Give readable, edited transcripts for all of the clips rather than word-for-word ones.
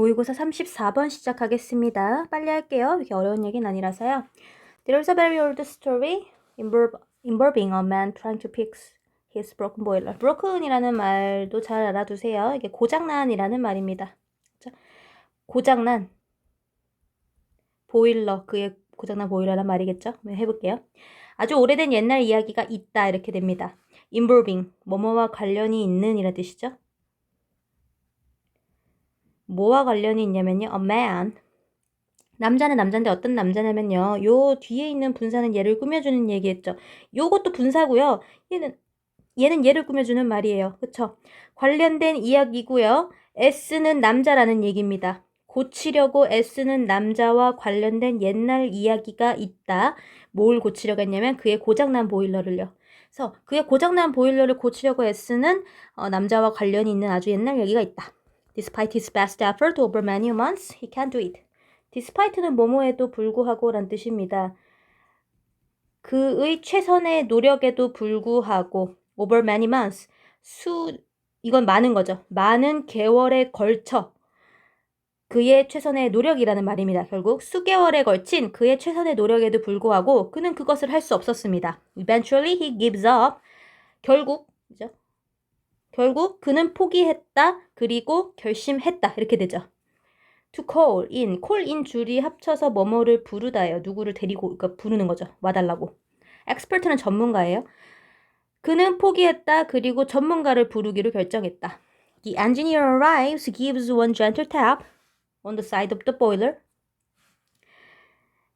모의고사 34번 시작하겠습니다. 빨리 할게요. 이렇게 어려운 얘기는 아니라서요. There's a very old story involving a man trying to fix his broken boiler. broken이라는 말도 잘 알아두세요. 이게 고장난이라는 말입니다. 고장난 보일러, 그의 고장난 보일러란 말이겠죠? 해볼게요. 아주 오래된 옛날 이야기가 있다 이렇게 됩니다. involving, 뭐뭐와 관련이 있는 이란 뜻이죠. 뭐와 관련이 있냐면요. a man, 남자는 남자인데 어떤 남자냐면요. 요 뒤에 있는 분사는 얘를 꾸며주는 얘기했죠. 요것도 분사고요. 얘는 얘를 꾸며주는 말이에요. 그쵸? 관련된 이야기고요. S는 남자라는 얘기입니다. 고치려고 애쓰는 남자와 관련된 옛날 이야기가 있다. 뭘 고치려고 했냐면 그의 고장난 보일러를요. 그래서 그의 고장난 보일러를 고치려고 애쓰는 남자와 관련이 있는 아주 옛날 얘기가 있다. Despite his best effort over many months, he can't do it. despite는 뭐뭐에도 불구하고 란 뜻입니다. 그의 최선의 노력에도 불구하고 over many months, 이건 많은 거죠. 많은 개월에 걸쳐 그의 최선의 노력이라는 말입니다. 결국 수개월에 걸친 그의 최선의 노력에도 불구하고 그는 그것을 할 수 없었습니다. Eventually he gives up. 결국 그는 포기했다. 그리고 결심했다. 이렇게 되죠. To call in 줄이 합쳐서 뭐뭐를 부르다예요. 누구를 데리고 그러니까 부르는 거죠. 와달라고. expert는 전문가예요. 그는 포기했다. 그리고 전문가를 부르기로 결정했다. The engineer arrives, gives one gentle tap on the side of the boiler.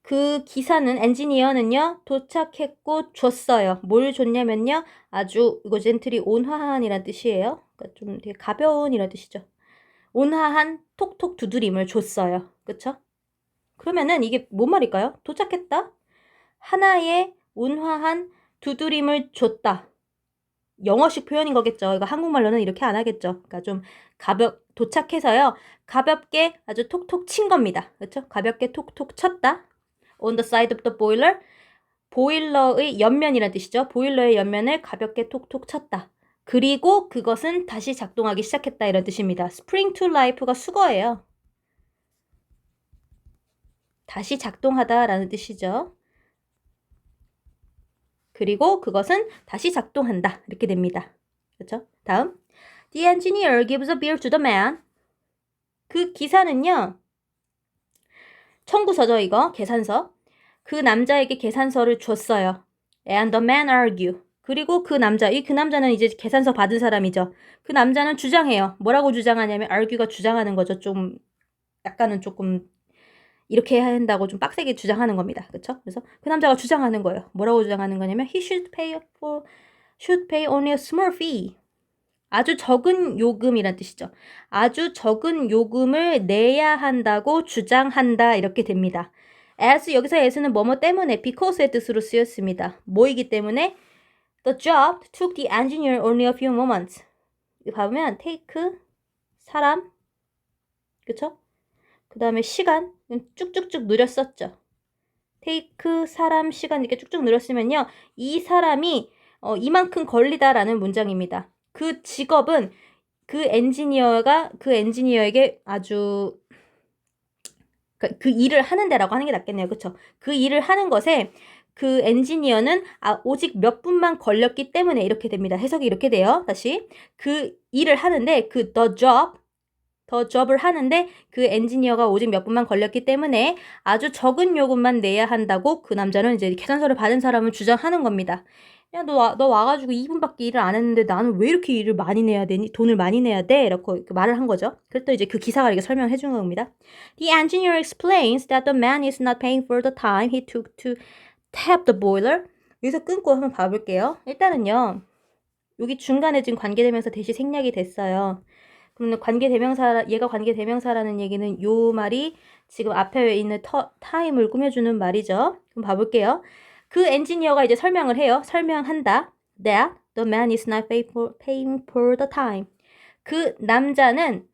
그 기사는, 엔지니어는요, 도착했고 줬어요. 뭘 줬냐면요, 아주, 이거 젠틀이 온화한이란 뜻이에요. 그러니까 좀 되게 가벼운 이란 뜻이죠. 온화한 톡톡 두드림을 줬어요. 그쵸? 그러면은 이게 뭔 말일까요? 도착했다? 하나의 온화한 두드림을 줬다. 영어식 표현인 거겠죠. 이거 한국말로는 이렇게 안 하겠죠. 그러니까 좀 도착해서요. 가볍게 아주 톡톡 친 겁니다. 그렇죠? 가볍게 톡톡 쳤다. On the side of the boiler. 보일러의 옆면이라는 뜻이죠. 보일러의 옆면을 가볍게 톡톡 쳤다. 그리고 그것은 다시 작동하기 시작했다 이런 뜻입니다. Spring to life가 수거예요. 다시 작동하다라는 뜻이죠. 그리고 그것은 다시 작동한다. 이렇게 됩니다. 그렇죠? 다음. The engineer gives a beer to the man. 그 기사는요. 청구서죠, 이거. 계산서. 그 남자에게 계산서를 줬어요. And the man argue. 그리고 그 남자는 이제 계산서 받은 사람이죠. 그 남자는 주장해요. 뭐라고 주장하냐면 argue가 주장하는 거죠. 약간은 조금 이렇게 해야 한다고 좀 빡세게 주장하는 겁니다. 그렇죠? 그래서 그 남자가 주장하는 거예요. 뭐라고 주장하는 거냐면 he should pay only a small fee. 아주 적은 요금이란 뜻이죠. 아주 적은 요금을 내야 한다고 주장한다 이렇게 됩니다. as 여기서 as는 뭐뭐 때문에 because의 뜻으로 쓰였습니다. 뭐이기 때문에 the job took the engineer only a few moments. 이거 봐보면 take 사람 그쵸? 그 다음에 시간 쭉쭉쭉 느렸었죠. take 사람 시간 이렇게 쭉쭉 늘었으면요. 이 사람이 이만큼 걸리다라는 문장입니다. 그 직업은 그 엔지니어에게 아주 그 일을 하는 데라고 하는 게 낫겠네요. 그쵸? 그 일을 하는 것에 그 엔지니어는 오직 몇 분만 걸렸기 때문에 이렇게 됩니다. 해석이 이렇게 돼요. 다시 그 일을 하는데 the job을 하는데 그 엔지니어가 오직 몇 분만 걸렸기 때문에 아주 적은 요금만 내야 한다고 그 남자는 이제 계산서를 받은 사람은 주장하는 겁니다. 야, 너 와가지고 2분밖에 일을 안 했는데 나는 왜 이렇게 일을 많이 내야 되니? 돈을 많이 내야 돼? 이렇게 말을 한 거죠. 그랬더니 이제 그 기사가 이렇게 설명해 준 겁니다. The engineer explains that the man is not paying for the time he took to tap the boiler. 여기서 끊고 한번 봐볼게요. 일단은요. 여기 중간에 지금 관계대명사 대시 생략이 됐어요. 그러면 얘가 관계대명사라는 얘기는 요 말이 지금 앞에 있는 time을 꾸며주는 말이죠. 그럼 봐볼게요. 그 엔지니어가 이제 설명한다. That the man is not paying for the time. 그 남자는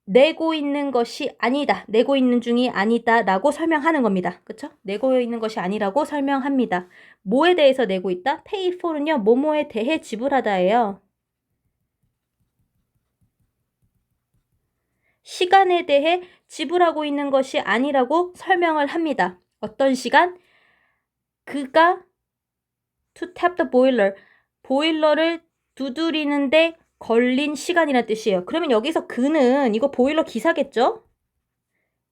내고 있는 것이 아니다. 내고 있는 중이 아니다. 라고 설명하는 겁니다. 그쵸? 내고 있는 것이 아니라고 설명합니다. 뭐에 대해서 내고 있다? pay for는요. 뭐뭐에 대해 지불하다예요. 시간에 대해 지불하고 있는 것이 아니라고 설명을 합니다. 어떤 시간? 그가 to tap the boiler, 보일러를 두드리는데 걸린 시간이란 뜻이에요. 그러면 여기서 그는 이거 보일러 기사겠죠?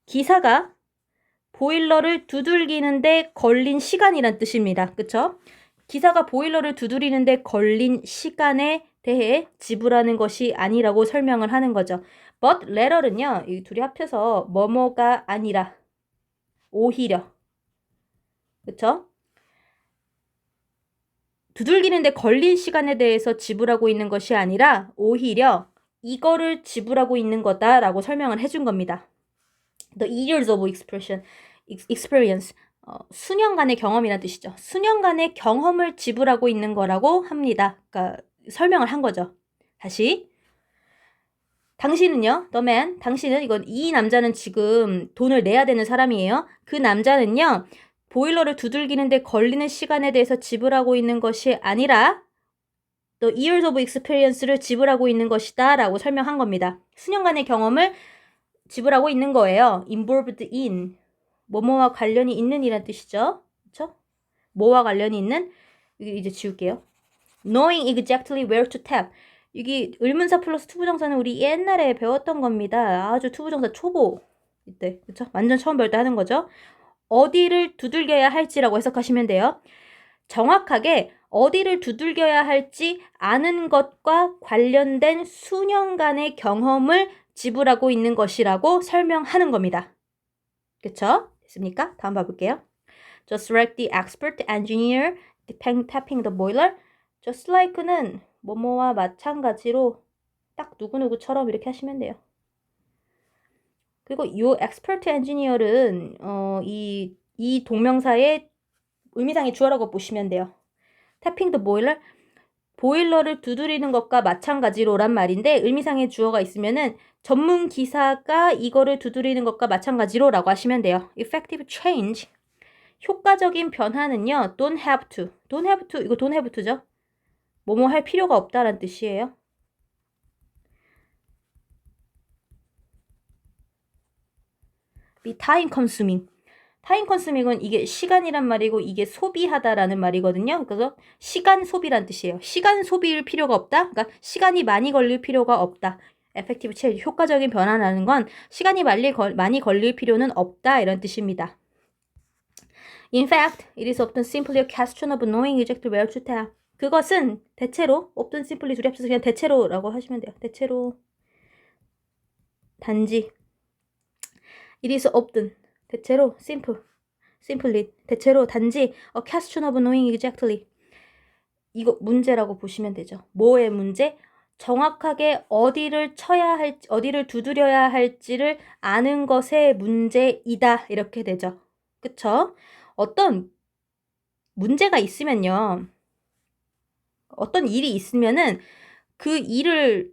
기사가 보일러를 두들기는데 걸린 시간이란 뜻입니다. 그쵸? 기사가 보일러를 두드리는데 걸린 시간에 대해 지불하는 것이 아니라고 설명을 하는 거죠. But latter는요, 이 둘이 합쳐서 뭐뭐가 아니라 오히려, 그쵸? 두들기는데 걸린 시간에 대해서 지불하고 있는 것이 아니라 오히려 이거를 지불하고 있는 거다라고 설명을 해준 겁니다. The years of experience, 수년간의 경험이라는 뜻이죠. 수년간의 경험을 지불하고 있는 거라고 합니다. 그러니까 설명을 한 거죠. 다시. 당신은요, the man, 당신은, 이 남자는 지금 돈을 내야 되는 사람이에요. 그 남자는요, 보일러를 두들기는데 걸리는 시간에 대해서 지불하고 있는 것이 아니라 the years of experience를 지불하고 있는 것이다 라고 설명한 겁니다. 수년간의 경험을 지불하고 있는 거예요. involved in, 뭐뭐와 관련이 있는 이란 뜻이죠. 그쵸? 뭐와 관련이 있는, 이제 지울게요. knowing exactly where to tap. 이게 의문사 플러스 투부정사는 우리 옛날에 배웠던 겁니다. 아주 투부정사 초보 이때, 그쵸? 완전 처음 배울 때 하는 거죠. 어디를 두들겨야 할지라고 해석하시면 돼요. 정확하게 어디를 두들겨야 할지 아는 것과 관련된 수년간의 경험을 지불하고 있는 것이라고 설명하는 겁니다. 그쵸? 됐습니까? 다음 봐볼게요. Just like the expert engineer tapping the boiler. Just like는 뭐뭐와 마찬가지로 딱 누구누구처럼 이렇게 하시면 돼요. 그리고 이 expert engineer는 이 동명사의 의미상의 주어라고 보시면 돼요. tapping the boiler, 보일러를 두드리는 것과 마찬가지로란 말인데 의미상의 주어가 있으면은 전문 기사가 이거를 두드리는 것과 마찬가지로 라고 하시면 돼요. effective change, 효과적인 변화는요, don't have to, 이거 don't have to죠? 뭐뭐 할 필요가 없다라는 뜻이에요. be time consuming. 타임 컨스밍은 이게 시간이란 말이고 이게 소비하다라는 말이거든요. 그래서 시간 소비란 뜻이에요. 시간 소비일 필요가 없다. 그러니까 시간이 많이 걸릴 필요가 없다. effective change, 효과적인 변화라는 건 시간이 많이 걸릴 필요는 없다 이런 뜻입니다. In fact, it is often simply a question of knowing exactly where to tap. 그것은 대체로 often simply 둘이 합쳐서 그냥 대체로라고 하시면 돼요. 대체로 단지 it is often 대체로 simply 대체로 단지 a question of knowing exactly, 이거 문제라고 보시면 되죠. 뭐의 문제? 정확하게 어디를 두드려야 할지를 아는 것의 문제이다 이렇게 되죠. 그쵸? 어떤 문제가 있으면요, 어떤 일이 있으면은 그 일을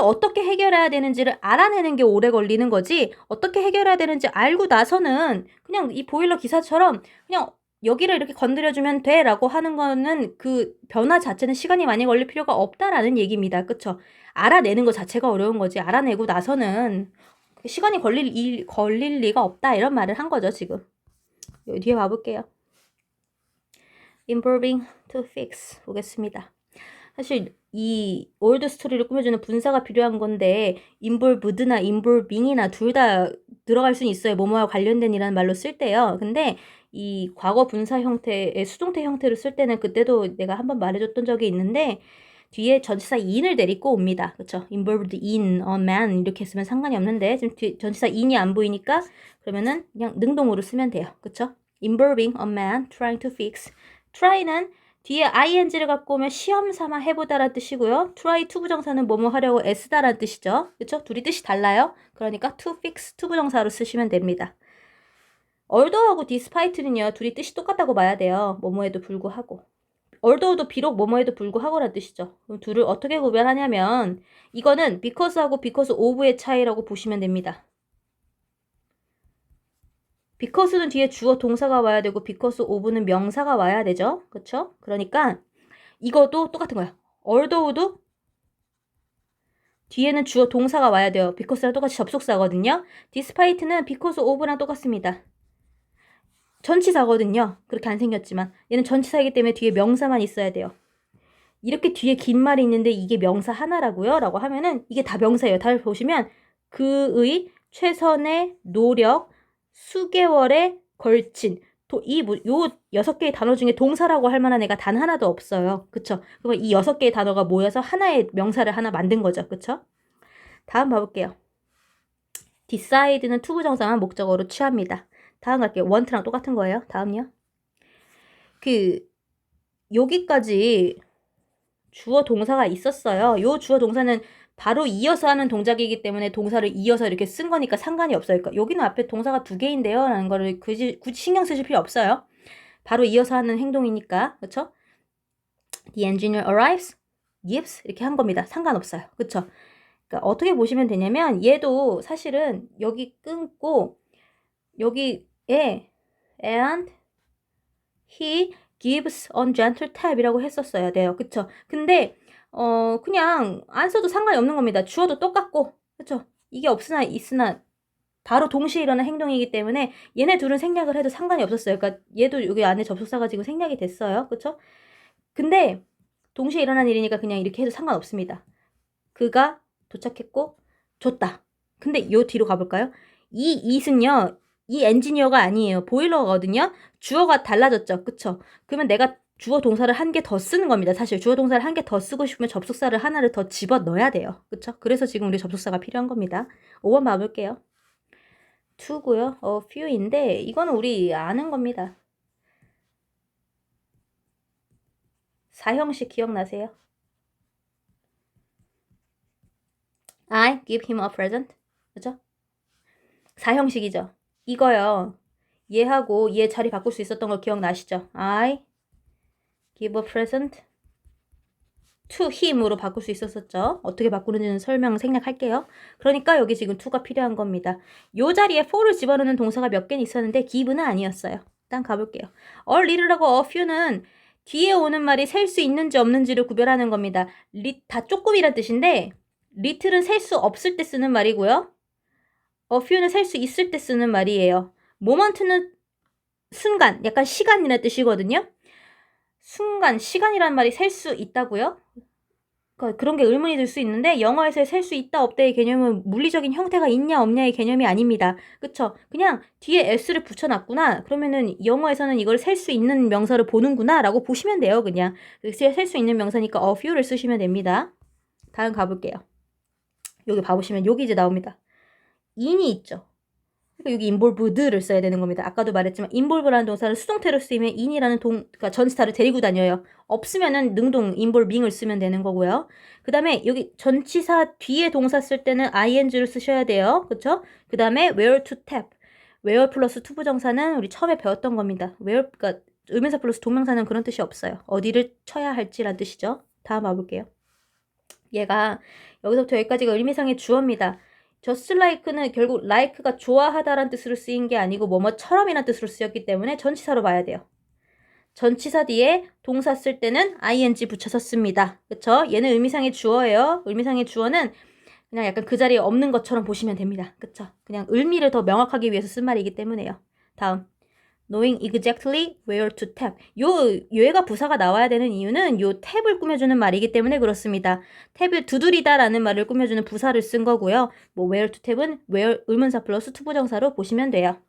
어떻게 해결해야 되는지를 알아내는 게 오래 걸리는 거지, 어떻게 해결해야 되는지 알고 나서는 그냥 이 보일러 기사처럼 그냥 여기를 이렇게 건드려주면 돼 라고 하는 거는 그 변화 자체는 시간이 많이 걸릴 필요가 없다라는 얘기입니다. 그쵸? 알아내는 것 자체가 어려운 거지 알아내고 나서는 시간이 걸릴 리가 없다 이런 말을 한 거죠 지금. 여기 뒤에 봐볼게요. involving to fix 보겠습니다. 사실 이 올드 스토리를 꾸며주는 분사가 필요한 건데 involved나 involving이나 둘 다 들어갈 수는 있어요. 뭐뭐와 관련된 이라는 말로 쓸 때요. 근데 이 과거 분사 형태의 수동태 형태로 쓸 때는 그때도 내가 한번 말해줬던 적이 있는데 뒤에 전치사 in을 데리고 옵니다. 그쵸? involved in a man 이렇게 쓰면 상관이 없는데 지금 전치사 in이 안 보이니까 그러면은 그냥 능동으로 쓰면 돼요. 그쵸? involving a man trying to fix. try는 뒤에 ing를 갖고 오면 시험 삼아 해보다라는 뜻이고요. try 투부정사는 뭐뭐 하려고 애쓰다라는 뜻이죠. 그쵸? 둘이 뜻이 달라요. 그러니까 to fix 투부정사로 쓰시면 됩니다. although하고 despite는요, 둘이 뜻이 똑같다고 봐야 돼요. 뭐뭐에도 불구하고. although도 비록 뭐뭐에도 불구하고라는 뜻이죠. 그럼 둘을 어떻게 구별하냐면 이거는 because하고 because of의 차이라고 보시면 됩니다. because는 뒤에 주어 동사가 와야 되고 because of는 명사가 와야 되죠. 그쵸? 그러니까 이것도 똑같은 거야. although도 뒤에는 주어 동사가 와야 돼요. because랑 똑같이 접속사거든요. despite는 because of랑 똑같습니다. 전치사거든요. 그렇게 안 생겼지만 얘는 전치사이기 때문에 뒤에 명사만 있어야 돼요. 이렇게 뒤에 긴 말이 있는데 이게 명사 하나라고요? 라고 하면은 이게 다 명사예요. 다 보시면 그의 최선의 노력, 수개월에 걸친 요 6개의 단어 중에 동사라고 할 만한 애가 단 하나도 없어요. 그쵸? 그러면 이 6개의 단어가 모여서 하나의 명사를 하나 만든 거죠. 그쵸? 다음 봐볼게요. decide는 투부정사만 목적어로 취합니다. 다음 갈게요. want랑 똑같은 거예요. 다음요. 여기까지 주어 동사가 있었어요. 요 주어 동사는 바로 이어서 하는 동작이기 때문에 동사를 이어서 이렇게 쓴 거니까 상관이 없어요. 그러니까 여기는 앞에 동사가 2개인데요. 라는 거를 굳이 신경 쓰실 필요 없어요. 바로 이어서 하는 행동이니까. 그쵸? The engineer arrives, gives 이렇게 한 겁니다. 상관없어요. 그쵸? 그러니까 어떻게 보시면 되냐면 얘도 사실은 여기 끊고 여기에 and he gives on gentle tap이라고 했었어야 돼요. 그쵸? 근데 그냥 안 써도 상관이 없는 겁니다. 주어도 똑같고 그쵸? 이게 없으나 있으나 바로 동시에 일어나는 행동이기 때문에 얘네 둘은 생략을 해도 상관이 없었어요. 그러니까 얘도 여기 안에 접속사가 지금 생략이 됐어요. 그쵸? 근데 동시에 일어나는 일이니까 그냥 이렇게 해도 상관없습니다. 그가 도착했고 줬다. 근데 요 뒤로 가볼까요? 이 it은요. 이 엔지니어가 아니에요. 보일러거든요. 주어가 달라졌죠. 그쵸? 그러면 내가 주어 동사를 한 개 더 쓰는 겁니다. 사실 주어 동사를 한 개 더 쓰고 싶으면 접속사를 하나를 더 집어넣어야 돼요. 그쵸? 그래서 지금 우리 접속사가 필요한 겁니다. 5번 봐볼게요. to고요. few인데 이거는 우리 아는 겁니다. 사형식 기억나세요? I give him a present. 그죠? 사형식이죠. 이거요. 얘하고 얘 자리 바꿀 수 있었던 거 기억나시죠? I give a present to him으로 바꿀 수 있었었죠. 어떻게 바꾸는지는 설명 생략할게요. 그러니까 여기 지금 to가 필요한 겁니다. 요 자리에 for를 집어넣는 동사가 몇 개는 있었는데 give는 아니었어요. 일단 가볼게요. a little하고 a few는 뒤에 오는 말이 셀 수 있는지 없는지를 구별하는 겁니다. 다 조금이란 뜻인데 little은 셀 수 없을 때 쓰는 말이고요. a few는 셀 수 있을 때 쓰는 말이에요. moment는 순간, 약간 시간이라는 뜻이거든요. 순간, 시간이란 말이 셀 수 있다고요? 그러니까 그런 게 의문이 들 수 있는데 영어에서의 셀 수 있다 없다의 개념은 물리적인 형태가 있냐 없냐의 개념이 아닙니다. 그쵸? 그냥 뒤에 s를 붙여놨구나. 그러면은 영어에서는 이걸 셀 수 있는 명사를 보는구나 라고 보시면 돼요. 그냥 셀 수 있는 명사니까 a few를 쓰시면 됩니다. 다음 가볼게요. 여기 봐보시면 여기 이제 나옵니다. in이 있죠. 그러니까 여기 involved를 써야 되는 겁니다. 아까도 말했지만 involve라는 동사는 수동태로 쓰이면 in이라는 그러니까 전치사를 데리고 다녀요. 없으면은 능동 involving을 쓰면 되는 거고요. 그 다음에 여기 전치사 뒤에 동사 쓸 때는 ing를 쓰셔야 돼요. 그쵸? 그 다음에 where to tap. where 플러스 투부정사는 우리 처음에 배웠던 겁니다. where, 그러니까 의명사 플러스 동명사는 그런 뜻이 없어요. 어디를 쳐야 할지란 뜻이죠. 다음 와볼게요. 얘가 여기서부터 여기까지가 의미상의 주어입니다. just like는 결국 like가 좋아하다란 뜻으로 쓰인 게 아니고 뭐뭐처럼이란 뜻으로 쓰였기 때문에 전치사로 봐야 돼요. 전치사 뒤에 동사 쓸 때는 ing 붙여서 씁니다. 그쵸? 얘는 의미상의 주어예요. 의미상의 주어는 그냥 약간 그 자리에 없는 것처럼 보시면 됩니다. 그쵸? 그냥 의미를 더 명확하기 위해서 쓴 말이기 때문에요. 다음. knowing exactly where to tap. 얘가 부사가 나와야 되는 이유는 요 탭을 꾸며주는 말이기 때문에 그렇습니다. 탭을 두드리다라는 말을 꾸며주는 부사를 쓴 거고요. 뭐 where to tap은 where 의문사 플러스 투부정사로 보시면 돼요.